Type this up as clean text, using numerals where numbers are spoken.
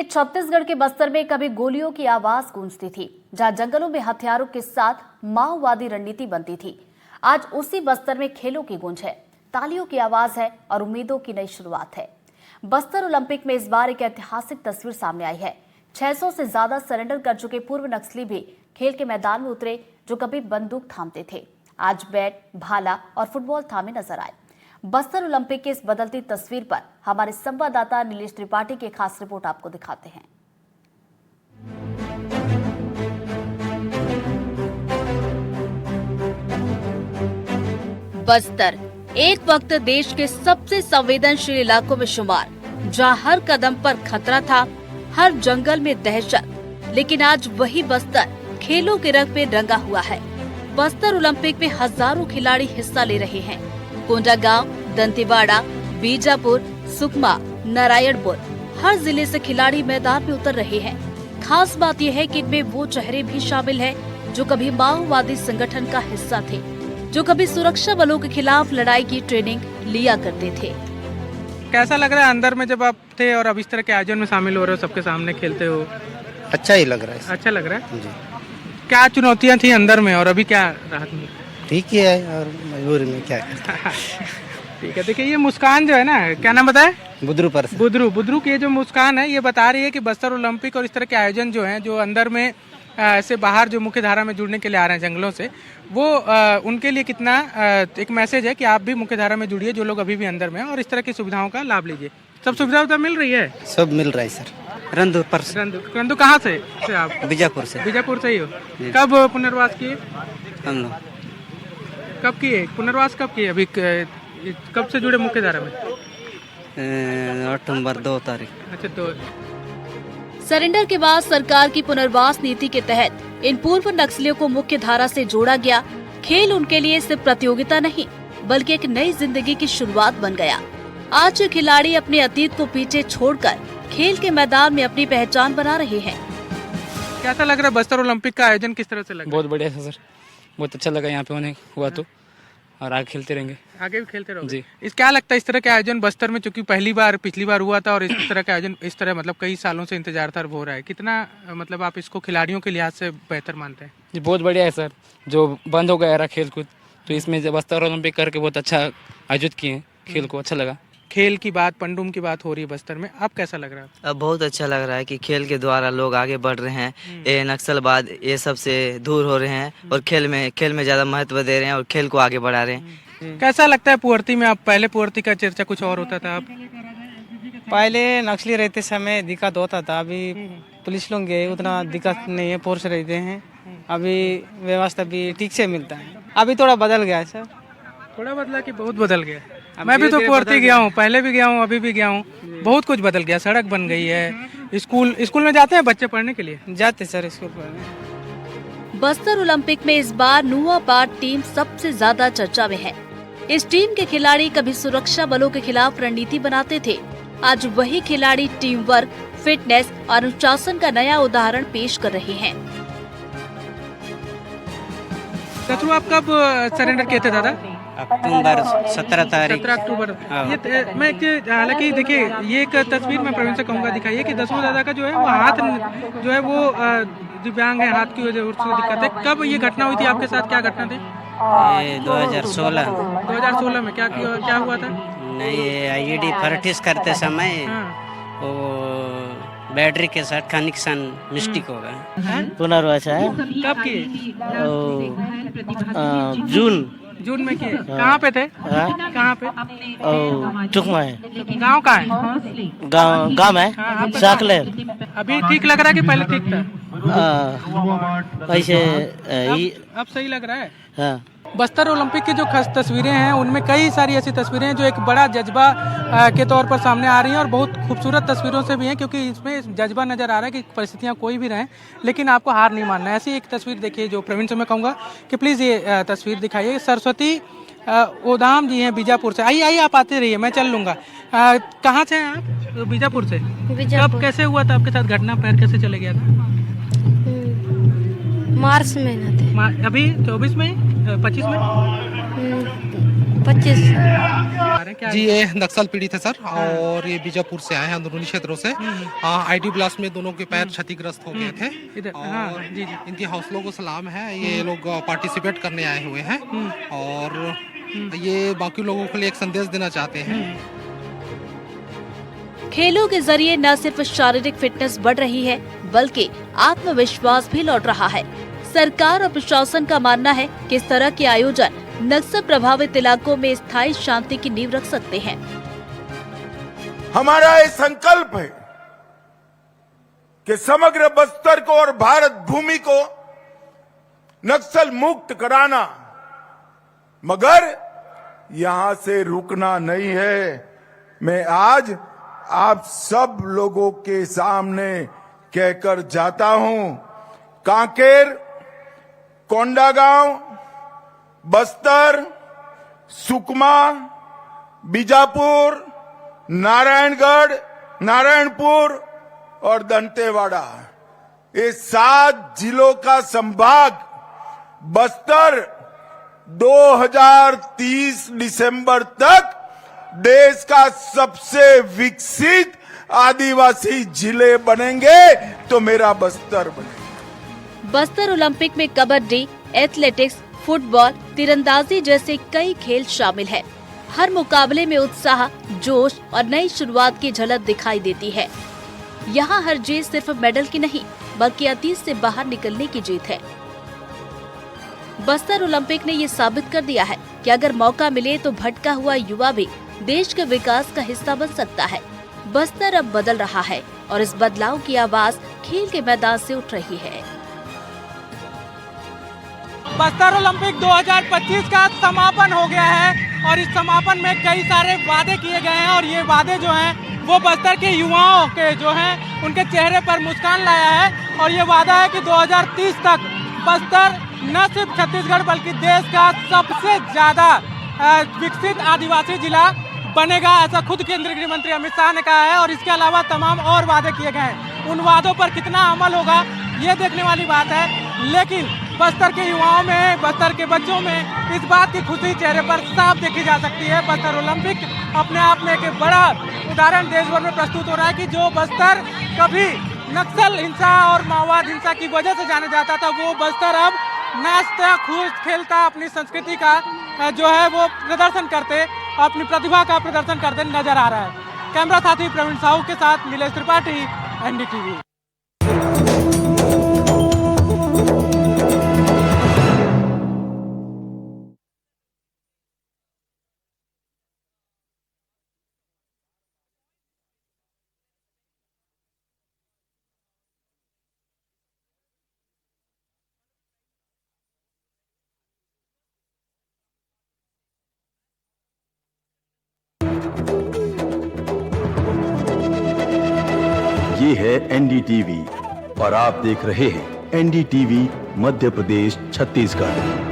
छत्तीसगढ़ के बस्तर में कभी गोलियों की आवाज गूंजती थी, जहां जंगलों में हथियारों के साथ माओवादी रणनीति बनती थी। आज उसी बस्तर में खेलों की गूंज है, तालियों की आवाज है और उम्मीदों की नई शुरुआत है। बस्तर ओलंपिक में इस बार एक ऐतिहासिक तस्वीर सामने आई है। 600 से ज्यादा सरेंडर कर चुके पूर्व नक्सली भी खेल के मैदान में उतरे, जो कभी बंदूक थामते थे, आज बैट, भाला और फुटबॉल थामे नजर आए। बस्तर ओलंपिक की इस बदलती तस्वीर पर हमारे संवाददाता नीलेश त्रिपाठी की खास रिपोर्ट आपको दिखाते हैं। बस्तर एक वक्त देश के सबसे संवेदनशील इलाकों में शुमार, जहां हर कदम पर खतरा था, हर जंगल में दहशत। लेकिन आज वही बस्तर खेलों के रंग में रंगा हुआ है। बस्तर ओलंपिक में हजारों खिलाड़ी हिस्सा ले रहे हैं। कोंडागांव, दंतेवाड़ा, बीजापुर, सुकमा, नारायणपुर, हर जिले से खिलाड़ी मैदान में उतर रहे हैं। खास बात यह है कि इनमें वो चेहरे भी शामिल हैं जो कभी माओवादी संगठन का हिस्सा थे, जो कभी सुरक्षा बलों के खिलाफ लड़ाई की ट्रेनिंग लिया करते थे। कैसा लग रहा है अंदर में जब आप थे और अब इस तरह के आयोजन में शामिल हो रहे हो, सबके सामने खेलते हो? अच्छा ही लग रहा है। अच्छा लग रहा है जी। क्या चुनौतियां थी अंदर में और अभी क्या राहत मिली? ठीक ही है और मजबूरी में क्या करता। ठीक है, देखिए ये मुस्कान जो है ना, क्या नाम बताए? बुदरू पर से। बुदरू की ये जो मुस्कान है, ये बता रही है कि बस्तर ओलंपिक और इस तरह के आयोजन जो हैं, जो अंदर में से बाहर जो मुख्य धारा में जुड़ने के लिए आ रहे हैं जंगलों से, वो उनके लिए कितना एक मैसेज है कि आप भी मुख्य धारा में जुड़िए, जो लोग अभी भी अंदर में हैं, और इस तरह की सुविधाओं का लाभ लीजिए। सब सुविधा मिल रही है? सब मिल रहा है सर। रंदू पर से। रंदू कहाँ से आप? बीजापुर से। बीजापुर से ही हो? कब पुनर्वास किए? हम लोग कब किए पुनर्वास? कब किए? अभी कब से जुड़े मुख्य धारा में? अक्टूबर 2 तारीख। अच्छा, तो सरेंडर के बाद सरकार की पुनर्वास नीति के तहत इन पूर्व नक्सलियों को मुख्य धारा से जोड़ा गया। खेल उनके लिए सिर्फ प्रतियोगिता नहीं, बल्कि एक नई जिंदगी की शुरुआत बन गया। आज ये खिलाड़ी अपने अतीत को पीछे छोड़कर खेल के मैदान में अपनी पहचान बना रहे हैं। कैसा लग रहा है बस्तर ओलंपिक का आयोजन, किस तरह से लगा? बहुत बढ़िया है सर, बहुत अच्छा लगा यहाँ पे होने हुआ तो, और आगे खेलते रहेंगे। आगे भी खेलते रहोगे जी। इस क्या लगता है इस तरह के आयोजन बस्तर में, चूंकि पिछली बार हुआ था और इस तरह का आयोजन इस तरह मतलब कई सालों से इंतजार था, हो रहा है, कितना मतलब आप इसको खिलाड़ियों के लिहाज से बेहतर मानते हैं? जी बहुत बढ़िया है सर, जो बंद हो गया रहा खेल कूद, तो इसमें जब बस्तर ओलंपिक करके बहुत अच्छा आयोजित किए हैं, खेल को अच्छा लगा। खेल की बात, पंडुम की बात हो रही है बस्तर में, अब कैसा लग रहा है? अब बहुत अच्छा लग रहा है कि खेल के द्वारा लोग आगे बढ़ रहे हैं, ये नक्सलवाद ये सब से दूर हो रहे हैं और खेल में ज्यादा महत्व दे रहे हैं और खेल को आगे बढ़ा रहे हैं। कैसा लगता है पुअर्ती में? आप पहले पुअर्ती का चर्चा कुछ और होता था, अब पहले नक्सली रहते समय दिक्कत होता था, अभी पुलिस लोग गए उतना दिक्कत नहीं है, फोर्स रहते हैं, अभी व्यवस्था भी ठीक से मिलता है। अभी थोड़ा बदल गया है सर। थोड़ा बदला कि बहुत बदल गया? मैं भी तो पुअर्ती गया हूँ, पहले भी गया हूँ, अभी भी गया हूँ, बहुत कुछ बदल गया। सड़क बन गई है, स्कूल में जाते हैं बच्चे पढ़ने के लिए? जाते सर स्कूल पढ़ने। बस्तर ओलंपिक में इस बार नुआपाट टीम सबसे ज्यादा चर्चा में है। इस टीम के खिलाड़ी कभी सुरक्षा बलों के खिलाफ रणनीति बनाते थे, आज वही खिलाड़ी टीम वर्क, फिटनेस और अनुशासन का नया उदाहरण पेश कर रहे हैं। कचरू, आप कब सरेंडर किए थे दादा? अक्टूबर 17 तारीख। 17 अक्टूबर। ये मैं हालांकि देखिए, ये एक तस्वीर मैं प्रवीण से कहूँगा दिखाइए कि दसवां दादा का जो है वो हाथ जो है वो दिव्यांग है, हाथ की वजह से दिक्कत है। कब ये घटना हुई थी आपके साथ? क्या घटना थी? 2016 में क्या हुआ था? नहीं, आईईडी प्रैक्टिस करते समय वो बैटरी के साथ कनेक्शन मिस्टेक हो गया। पुनर्वास है। कब किए? जून में किए। कहाँ पे थे? कहाँ पे? चुकमा है। गाँव कहाँ है? गाँव है साकले। अभी ठीक लग रहा है कि पहले ठीक था? ऐसे अब सही लग रहा है। हाँ। बस्तर ओलंपिक की जो खास तस्वीरें हैं, उनमें कई सारी ऐसी तस्वीरें हैं जो एक बड़ा जज्बा के तौर पर सामने आ रही हैं, और बहुत खूबसूरत तस्वीरों से भी हैं, क्योंकि इसमें जज्बा नजर आ रहा है कि परिस्थितियां कोई भी रहें, लेकिन आपको हार नहीं मानना है। ऐसी एक तस्वीर देखिए जो प्रवीण से मैं कहूँगा कि प्लीज़ ये तस्वीर दिखाइए। सरस्वती ओदाम जी हैं बीजापुर से। आइए आप आते रहिए, मैं चल लूँगा। कहाँ से हैं आप? बीजापुर से। कब कैसे हुआ था आपके साथ घटना? पैर कैसे चले गया था? मार्च में ना थे। अभी 24 में 25 में 25 जी ये नक्सल पीड़ित है सर और ये बीजापुर से आए हैं अंदरूनी क्षेत्रों से। आईडी ब्लास्ट में दोनों के पैर क्षतिग्रस्त हो गए थे और इनके हौसलों को सलाम है। ये लोग पार्टिसिपेट करने आए हुए हैं और ये बाकी लोगों के लिए एक संदेश देना चाहते हैं। खेलों के जरिए न सिर्फ शारीरिक फिटनेस बढ़ रही है बल्कि आत्मविश्वास भी लौट रहा है। सरकार और प्रशासन का मानना है कि इस तरह के आयोजन नक्सल प्रभावित इलाकों में स्थायी शांति की नींव रख सकते हैं। हमारा ये संकल्प है कि समग्र बस्तर को और भारत भूमि को नक्सल मुक्त कराना, मगर यहां से रुकना नहीं है। मैं आज आप सब लोगों के सामने कहकर जाता हूं, कांकेर, कोंडागांव, बस्तर, सुकमा, बीजापुर, नारायणगढ़, नारायणपुर और दंतेवाड़ा, ये 7 जिलों का संभाग बस्तर 2030 दिसंबर तक देश का सबसे विकसित आदिवासी जिले बनेंगे तो मेरा बस्तर बनेगा। बस्तर ओलंपिक में कबड्डी, एथलेटिक्स, फुटबॉल, तीरंदाजी जैसे कई खेल शामिल हैं। हर मुकाबले में उत्साह, जोश और नई शुरुआत की झलक दिखाई देती है। यहाँ हर जीत सिर्फ मेडल की नहीं बल्कि अतीत से बाहर निकलने की जीत है। बस्तर ओलंपिक ने ये साबित कर दिया है कि अगर मौका मिले तो भटका हुआ युवा भी देश के विकास का हिस्सा बन सकता है। बस्तर अब बदल रहा है और इस बदलाव की आवाज खेल के मैदान से उठ रही है। बस्तर ओलंपिक 2025 का समापन हो गया है और इस समापन में कई सारे वादे किए गए हैं और ये वादे जो हैं वो बस्तर के युवाओं के जो हैं उनके चेहरे पर मुस्कान लाया है। और ये वादा है कि 2030 तक बस्तर न सिर्फ छत्तीसगढ़ बल्कि देश का सबसे ज्यादा विकसित आदिवासी जिला बनेगा, ऐसा खुद केंद्रीय गृह मंत्री अमित शाह ने कहा है। और इसके अलावा तमाम और वादे किए गए हैं। उन वादों पर कितना अमल होगा ये देखने वाली बात है। लेकिन बस्तर के युवाओं में, बस्तर के बच्चों में इस बात की खुशी चेहरे पर साफ देखी जा सकती है। बस्तर ओलंपिक अपने आप में एक बड़ा उदाहरण देश भर में प्रस्तुत हो रहा है कि जो बस्तर कभी नक्सल हिंसा और माओवाद हिंसा की वजह से जाना जाता था, वो बस्तर अब नाचता, खुश खेलता, अपनी संस्कृति का जो है वो प्रदर्शन करते, अपनी प्रतिभा का प्रदर्शन करते नजर आ रहा है। कैमरा साथी प्रवीण साहू के साथ नीलेश त्रिपाठी, एनडीटीवी। ये है एनडीटीवी और आप देख रहे हैं एनडीटीवी मध्य प्रदेश छत्तीसगढ़।